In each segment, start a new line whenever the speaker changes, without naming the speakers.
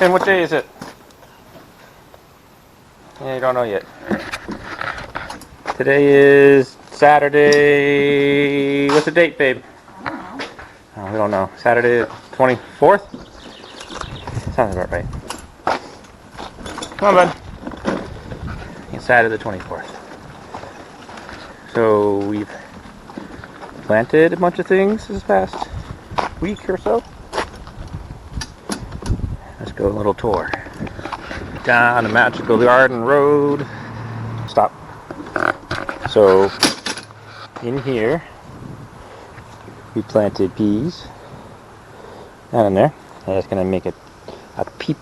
And what day is it? Yeah, you don't know yet. Today is Saturday. What's the date, babe?
I don't know.
Oh, we don't know. Saturday the 24th? Sounds about right. Come on, bud. It's Saturday the 24th. So we've planted a bunch of things this past week or so. Let's go a little tour. Down the Magical Garden Road. Stop. So in here we planted peas down in there. And that's gonna make it a pea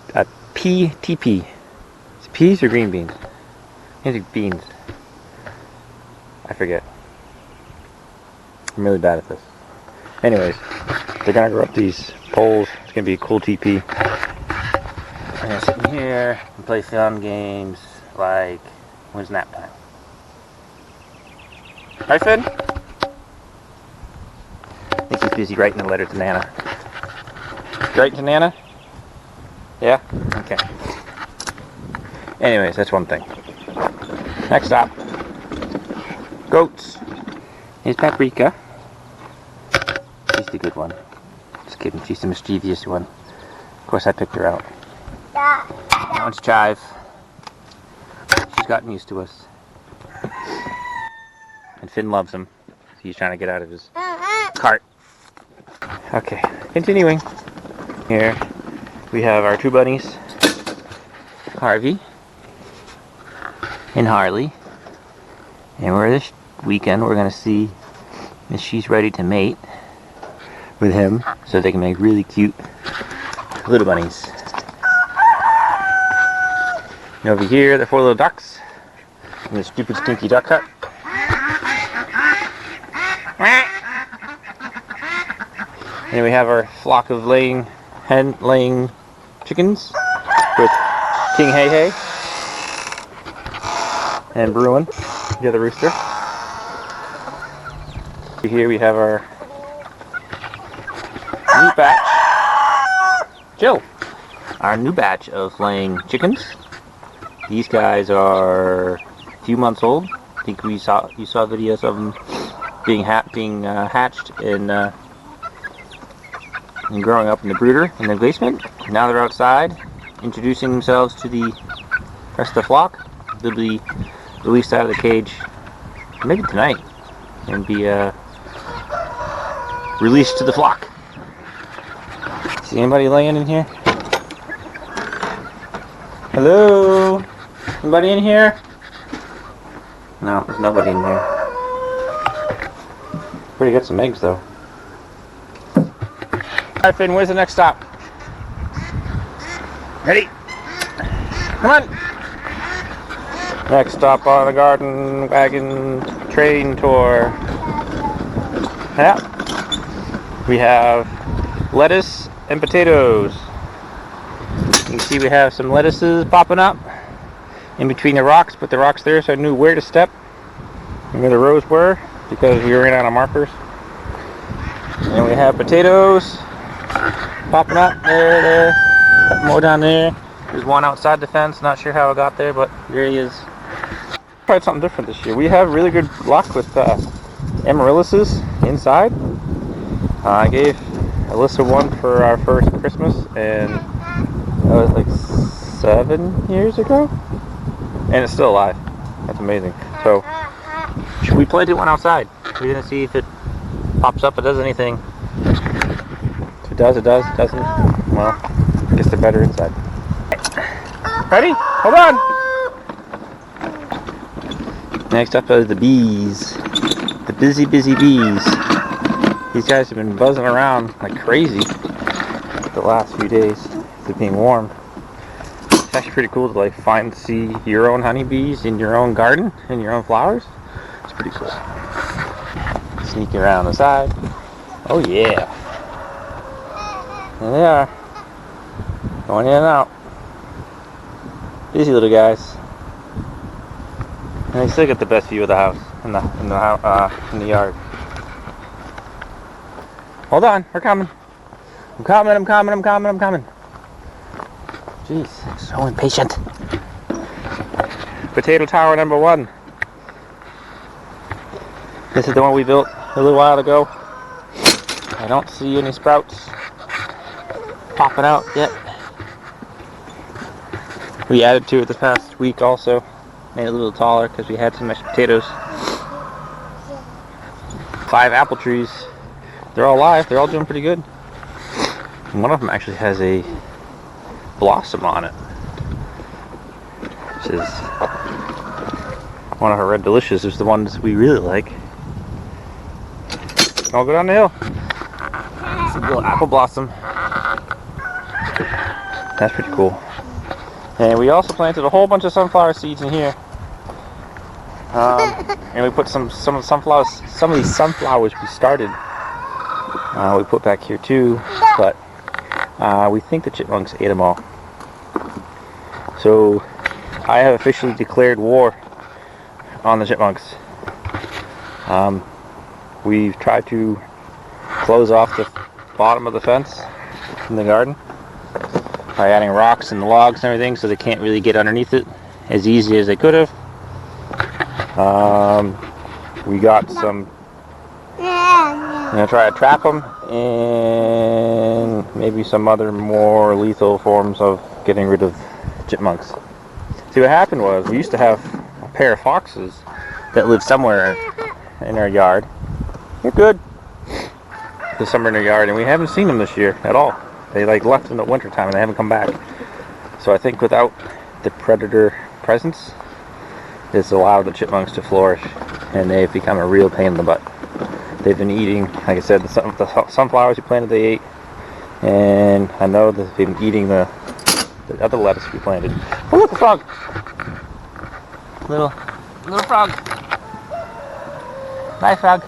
TP. Is it peas or green beans? I think beans. I forget. I'm really bad at this. Anyways, they're gonna grow up these poles. It's gonna be a cool TP. I'm gonna sit in here and play fun games like when's nap time? Right, Finn? I think he's busy writing a letter to Nana. Writing to Nana? Yeah? Okay. Anyways, that's one thing. Next stop. Goats. Here's Paprika. She's the good one. Just kidding, she's the mischievous one. Of course I picked her out. That one's Chive. She's gotten used to us. And Finn loves him. He's trying to get out of his cart. Okay, continuing. Here we have our two bunnies, Harvey and Harley. And this weekend we're going to see if she's ready to mate with him so they can make really cute little bunnies. And over here, the 4 little ducks in the stupid stinky duck hut. And we have our flock of laying chickens with King Hey Hey and Bruin, the other rooster. Here we have our new batch. Jill, our new batch of laying chickens. These guys are a few months old. I think you saw videos of them being hatched and growing up in the brooder in the basement. Now they're outside, introducing themselves to the rest of the flock. They'll be released out of the cage maybe tonight and be released to the flock. See anybody laying in here? Hello? Anybody in here? No, there's nobody in here. Pretty got some eggs though. Alright, Finn, where's the next stop? Ready? Come on! Next stop on the garden wagon train tour. Yeah. We have lettuce and potatoes. You can see we have some lettuces popping up in between the rocks, but the rocks there so I knew where to step and where the rows were because we ran out of markers. And we have potatoes popping up there, a couple more down there. There's one outside the fence, not sure how it got there, but there he is. Tried something different this year. We have really good luck with amaryllises inside. I gave Alyssa one for our first Christmas, and that was like 7 years ago, and it's still alive. That's amazing. So we planted one outside. We're gonna see if it pops up. It does anything. If it does, it does. It doesn't, well, I guess they're better inside. Ready? Hold on. Next up are the bees. The busy bees. These guys have been buzzing around like crazy the last few days of it being warm. It's actually pretty cool to like see your own honeybees in your own garden and your own flowers. It's pretty cool. Sneak around the side. Oh yeah. There they are. Going in and out. Busy little guys. And they still get the best view of the house in the yard. Hold on, we're coming. I'm coming. Jeez, so impatient. Potato tower number 1. This is the one we built a little while ago. I don't see any sprouts popping out yet. We added to it this past week also. Made it a little taller because we had some mashed potatoes. 5 apple trees. They're all alive. They're all doing pretty good. And one of them actually has a blossom on it, which is one of our red delicious. Is the ones we really like. I'll go down the hill. It's a little apple blossom. That's pretty cool. And we also planted a whole bunch of sunflower seeds in here. And we put some of these sunflowers we started. We put back here too, but we think the chipmunks ate them all. So I have officially declared war on the chipmunks. We've tried to close off the bottom of the fence in the garden by adding rocks and logs and everything, so they can't really get underneath it as easy as they could have. We got some. I'm gonna try to trap them, and maybe some other more lethal forms of getting rid of chipmunks. See, what happened was we used to have a pair of foxes that lived somewhere in our yard. They're good. There's somewhere in our yard, and we haven't seen them this year at all. They left in the winter time and they haven't come back. So I think without the predator presence, it's allowed the chipmunks to flourish, and they've become a real pain in the butt. They've been eating, like I said, the sunflowers we planted they ate, and I know that they've been eating the other lettuce we planted. Oh, look, a frog! Little frog. Bye, frog.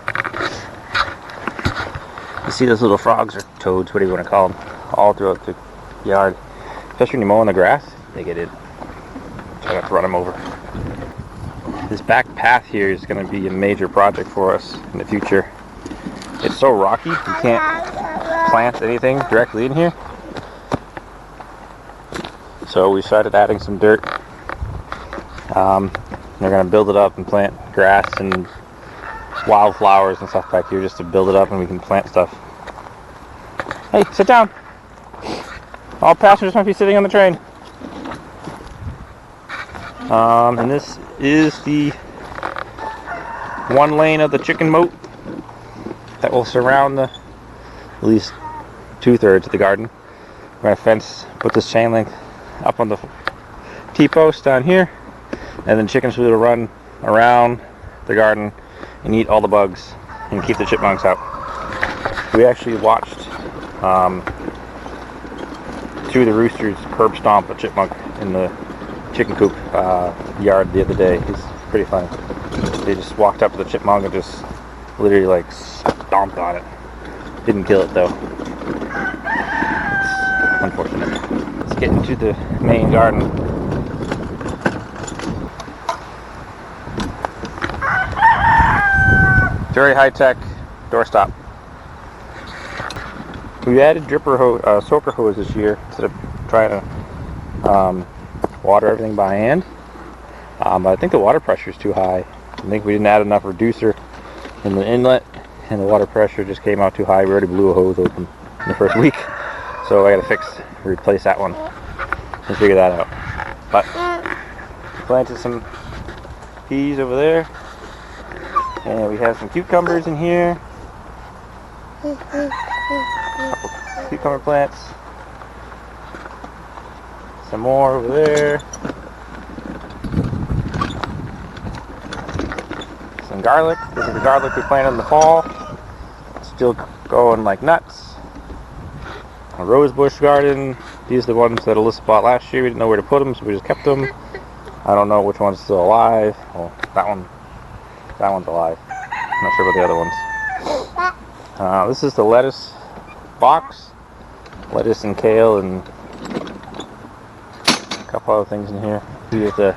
You see those little frogs or toads, whatever you want to call them, all throughout the yard. Especially when you mow in the grass, they get in. So I have to run them over. This back path here is going to be a major project for us in the future. It's so rocky, you can't plant anything directly in here. So we started adding some dirt. They're going to build it up and plant grass and wildflowers and stuff back here just to build it up, and we can plant stuff. Hey, sit down. All passengers might be sitting on the train. And this is the one lane of the chicken moat that will surround at least 2/3 of the garden. We're going to put this chain link up on the T-post down here, and then chickens will run around the garden and eat all the bugs and keep the chipmunks out. We actually watched 2 of the roosters curb stomp a chipmunk in the chicken coop yard the other day. It's pretty funny. They just walked up to the chipmunk and just literally stomped on it. Didn't kill it though. It's unfortunate. Let's get into the main garden. Very high-tech doorstop. We added soaker hose this year instead of trying to water everything by hand. But I think the water pressure is too high. I think we didn't add enough reducer in the inlet, and the water pressure just came out too high. We already blew a hose open in the first week, so I got to replace that one and figure that out. But planted some peas over there. And we have some cucumbers in here. Couple cucumber plants. Some more over there. Some garlic. This is the garlic we planted in the fall. Still going like nuts. A rose bush garden. These are the ones that Alyssa bought last year. We didn't know where to put them, so we just kept them. I don't know which one's still alive. Oh, that one's alive. I'm not sure about the other ones. This is the lettuce box. Lettuce and kale and a couple other things in here. Here the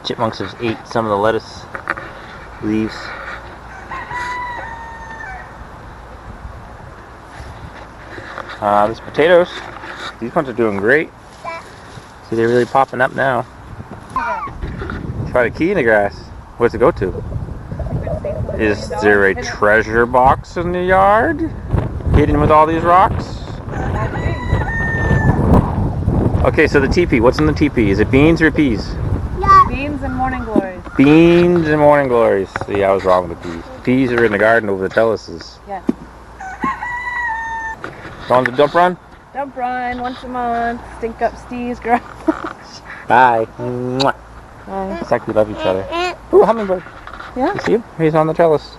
chipmunks have ate some of the lettuce leaves. These potatoes, these ones are doing great. See, they're really popping up now. Try the key in the grass. What's it go to? Is there a treasure box in the yard? Hidden with all these rocks? Okay, so the teepee. What's in the teepee? Is it beans or peas?
Yeah. Beans and morning glories.
Beans and morning glories. See, I was wrong with the peas. Peas are in the garden over the trellises.
Yes.
Going to the dump run?
Dump run once a month. Stink up Steve's garage.
Bye. Mwah.
Bye.
It's like we love each other. Ooh, hummingbird.
Yeah?
You see him? He's on the trellis.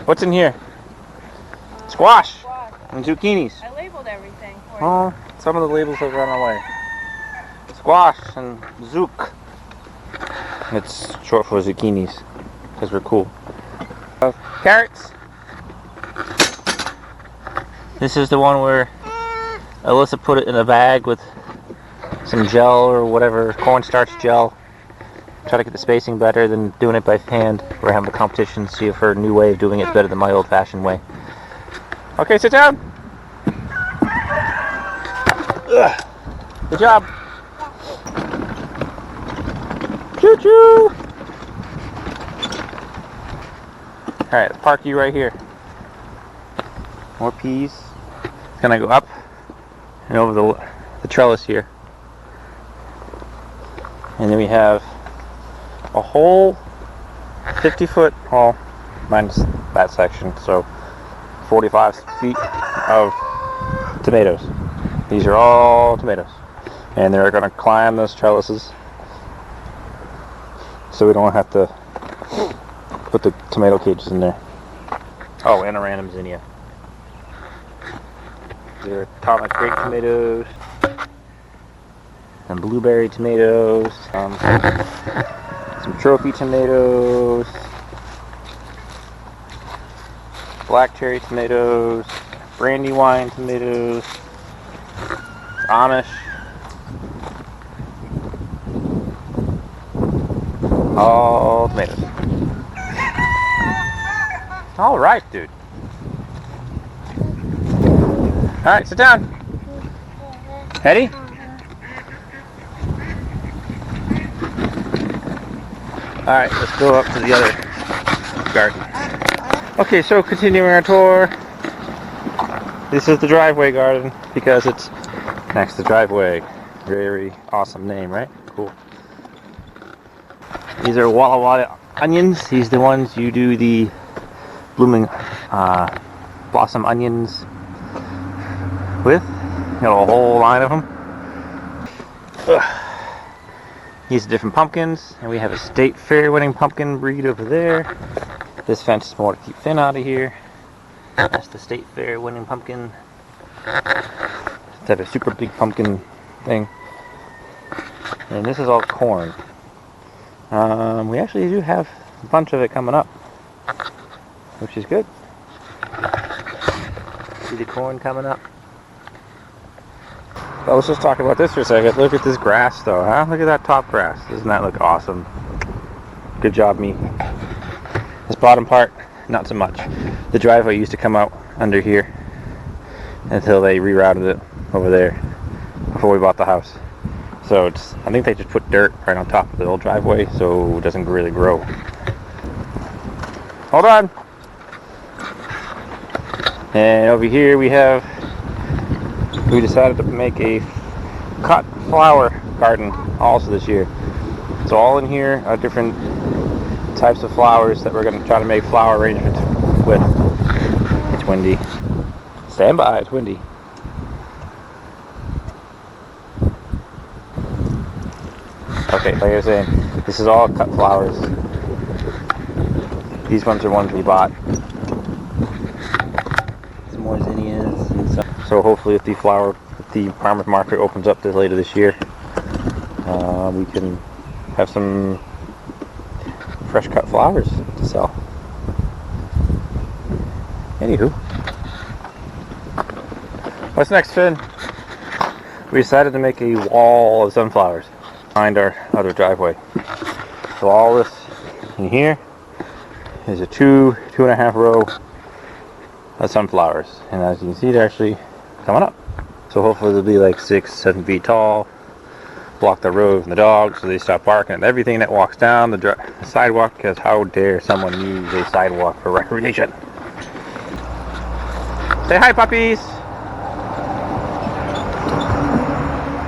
What's in here? Squash and zucchinis.
I labeled everything for you.
Oh, some of the labels have run away. Squash and zook. It's short for zucchinis because we're cool. Carrots. This is the one where Alyssa put it in a bag with some gel or whatever, cornstarch gel. Try to get the spacing better than doing it by hand. We're having a competition to see if her new way of doing it is better than my old-fashioned way. Okay, sit down. Ugh. Good job. Choo-choo. Alright, let's park you right here. More peas. It's gonna go up and over the trellis here. And then we have a whole 50-foot, well, minus that section, so 45 feet of tomatoes. These are all tomatoes. And they're going to climb those trellises so we don't have to put the tomato cages in there. Oh, and a random zinnia. There are atomic grape tomatoes, some blueberry tomatoes, some trophy tomatoes, black cherry tomatoes, brandywine tomatoes, Amish, all tomatoes. All right, dude. All right, sit down. Eddie? Alright, let's go up to the other garden. Okay, so continuing our tour. This is the driveway garden because it's next to driveway. Very awesome name, right? Cool. These are Walla Walla onions. These are the ones you do the blooming blossom onions with. You know, a whole line of them. Ugh. These are different pumpkins, and we have a state fair winning pumpkin breed over there. This fence is more to keep Finn out of here. That's the state fair winning pumpkin. It's a super big pumpkin thing. And this is all corn. We actually do have a bunch of it coming up, which is good. See the corn coming up. Well, let's just talk about this for a second. Look at this grass though, huh? Look at that top grass. Doesn't that look awesome? Good job, me. This bottom part, not so much. The driveway used to come out under here until they rerouted it over there before we bought the house. So it's, I think they just put dirt right on top of the old driveway so it doesn't really grow. Hold on. And over here we decided to make a cut flower garden also this year. So all in here are different types of flowers that we're going to try to make flower arrangements with. It's windy. Stand by, it's windy. Okay, like I was saying, this is all cut flowers. These ones are ones we bought. Some more zinnias and stuff. So hopefully if the farmer's market opens up later this year, we can have some fresh cut flowers to sell. Anywho. What's next, Finn? We decided to make a wall of sunflowers behind our other driveway. So all this in here is a 2.5 row of sunflowers. And as you can see, they're actually coming up. So hopefully they'll be like 6-7 feet tall, block the road from the dogs so they stop barking at everything that walks down the sidewalk, because how dare someone use a sidewalk for recreation. Say hi, puppies!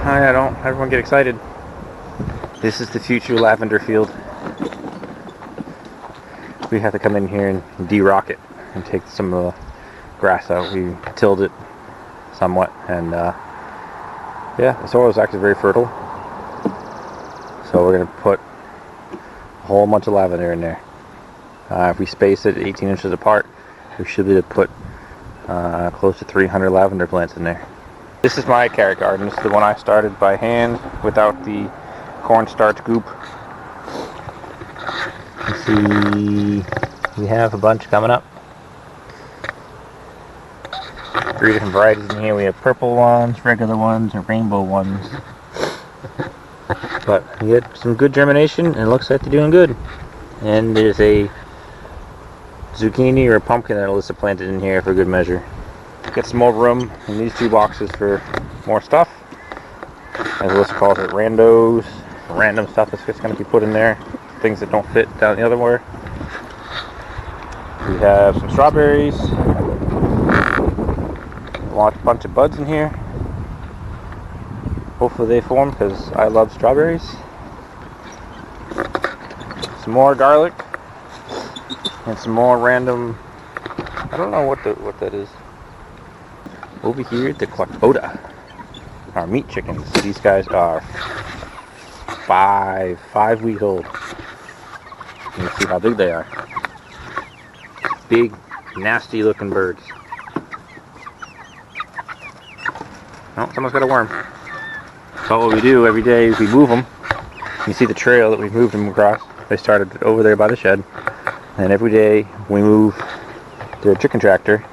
Oh yeah, don't everyone get excited. This is the future lavender field. We have to come in here and de-rock it and take some of the grass out. We tilled it somewhat, and yeah, the soil is actually very fertile. So we're going to put a whole bunch of lavender in there. If we space it 18 inches apart, we should be able to put close to 300 lavender plants in there. This is my carrot garden. This is the one I started by hand without the cornstarch goop. You see, we have a bunch coming up. 3 different varieties in here. We have purple ones, regular ones, and rainbow ones. But we had some good germination, and it looks like they're doing good. And there's a zucchini or a pumpkin that Alyssa planted in here for good measure. Get some more room in these 2 boxes for more stuff. As Alyssa calls it, randos. Random stuff that's just going to be put in there. Things that don't fit down the other way. We have some strawberries. A bunch of buds in here. Hopefully they form, because I love strawberries. Some more garlic. And some more random, I don't know what that is. Over here, the Clakota, our meat chickens. These guys are 5 weeks old. You can see how big they are. Big, nasty looking birds. Oh, someone's got a worm. So what we do every day is we move them. You see the trail that we've moved them across. They started over there by the shed. And every day we move their chicken tractor.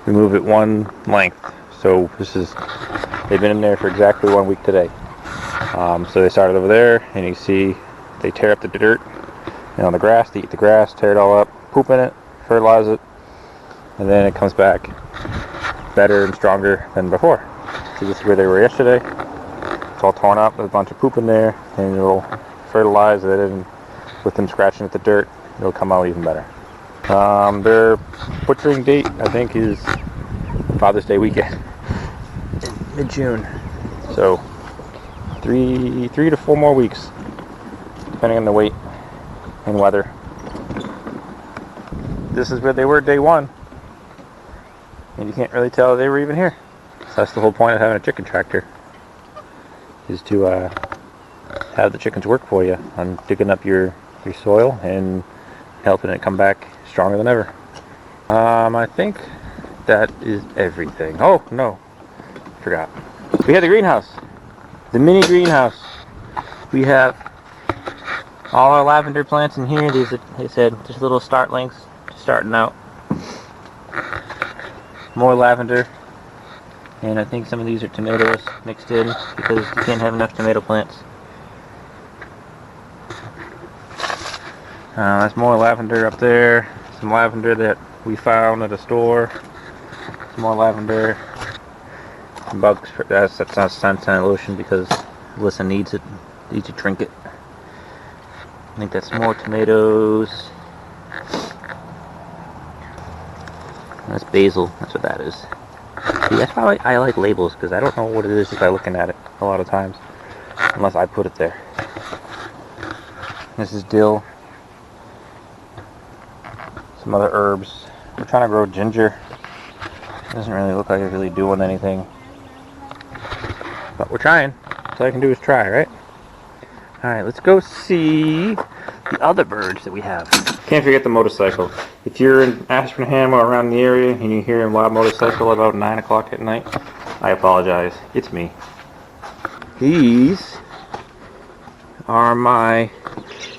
We move it 1 length. So they've been in there for exactly 1 week today. So they started over there, and you see they tear up the dirt and on the grass. They eat the grass, tear it all up, poop in it, fertilize it, and then it comes back better and stronger than before. See, this is where they were yesterday. It's all torn up, there's a bunch of poop in there, and it'll fertilize it, and with them scratching at the dirt, it'll come out even better. Their butchering date, I think, is Father's Day weekend in mid-June. So 3 to 4 more weeks, depending on the weight and weather. This is where they were day 1, and you can't really tell they were even here. So that's the whole point of having a chicken tractor, is to have the chickens work for you on digging up your soil and helping it come back stronger than ever. I think that is everything. Oh no, forgot. We have the greenhouse, the mini greenhouse. We have all our lavender plants in here. These are, like I said, just little startlings, starting out. More lavender, and I think some of these are tomatoes mixed in, because you can't have enough tomato plants. That's more lavender up there. Some lavender that we found at a store. Some more lavender. Some bugs. That's not suntan lotion, because Alyssa needs it. Needs to drink it. I think that's more tomatoes. That's basil. That's what that is. See, that's why I like labels, because I don't know what it is just by looking at it a lot of times, unless I put it there. This is dill. Some other herbs. We're trying to grow ginger. It doesn't really look like it's really doing anything, but we're trying. All I can do is try, right? Alright, let's go see the other birds that we have. Can't forget the motorcycle. If you're in Ashburnham or around the area and you hear a loud motorcycle about 9 o'clock at night, I apologize. It's me. These are my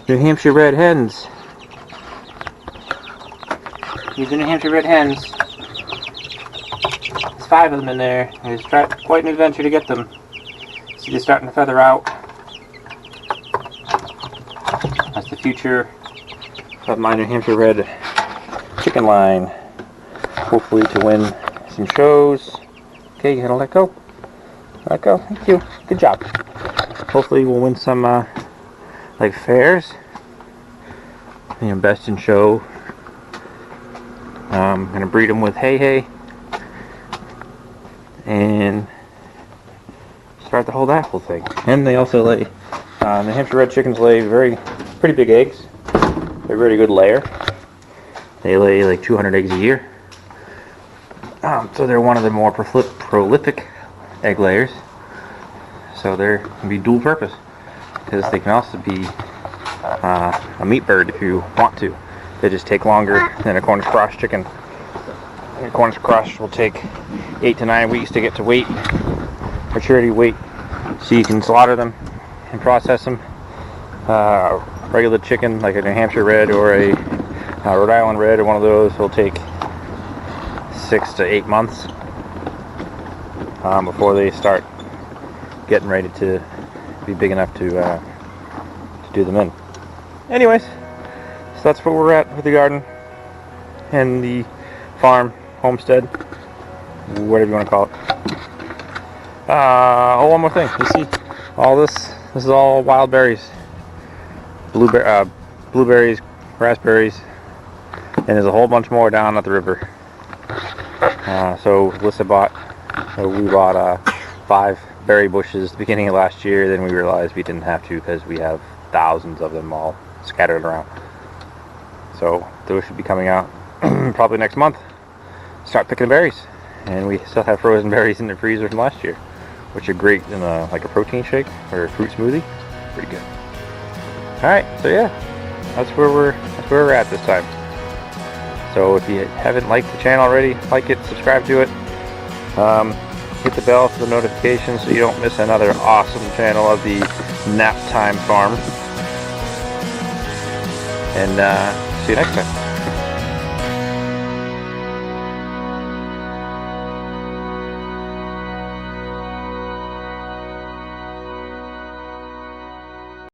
New Hampshire red hens. These are New Hampshire red hens. There's 5 of them in there. It's quite an adventure to get them. See, they're starting to feather out. That's the future of my New Hampshire red chicken line. Hopefully to win some shows Okay, you gotta let go. Let go. Thank you. Good job. Hopefully we'll win some like fairs. You know, best in show. I'm gonna breed them with hay and start the whole thing. And they also lay. The Hampshire red chickens lay pretty big eggs. They're a very good layer. They lay like 200 eggs a year. So they're one of the more prolific egg layers. So they're can be dual purpose because they can also be a meat bird if you want to. They just take longer than a Cornish cross chicken. A Cornish cross will take 8 to 9 weeks to get to weight, maturity weight, so you can slaughter them and process them. Regular chicken like a New Hampshire red or a Rhode Island red or one of those will take 6 to 8 months before they start getting ready to be big enough to do them in. Anyways, so that's where we're at with the garden and the farm, homestead, whatever you want to call it. Oh, one more thing. You see all this? This is all wild berries. Blueberries, raspberries, and there's a whole bunch more down at the river. So we bought 5 berry bushes at the beginning of last year. Then we realized we didn't have to because we have thousands of them all scattered around. So those should be coming out probably next month. Start picking berries, and we still have frozen berries in the freezer from last year, which are great in like a protein shake or a fruit smoothie. Pretty good. All right, so yeah, that's where we're at this time. So if you haven't liked the channel already, like it, subscribe to it, hit the bell for the notifications so you don't miss another awesome channel of the Nap Time Farm. And see you next time.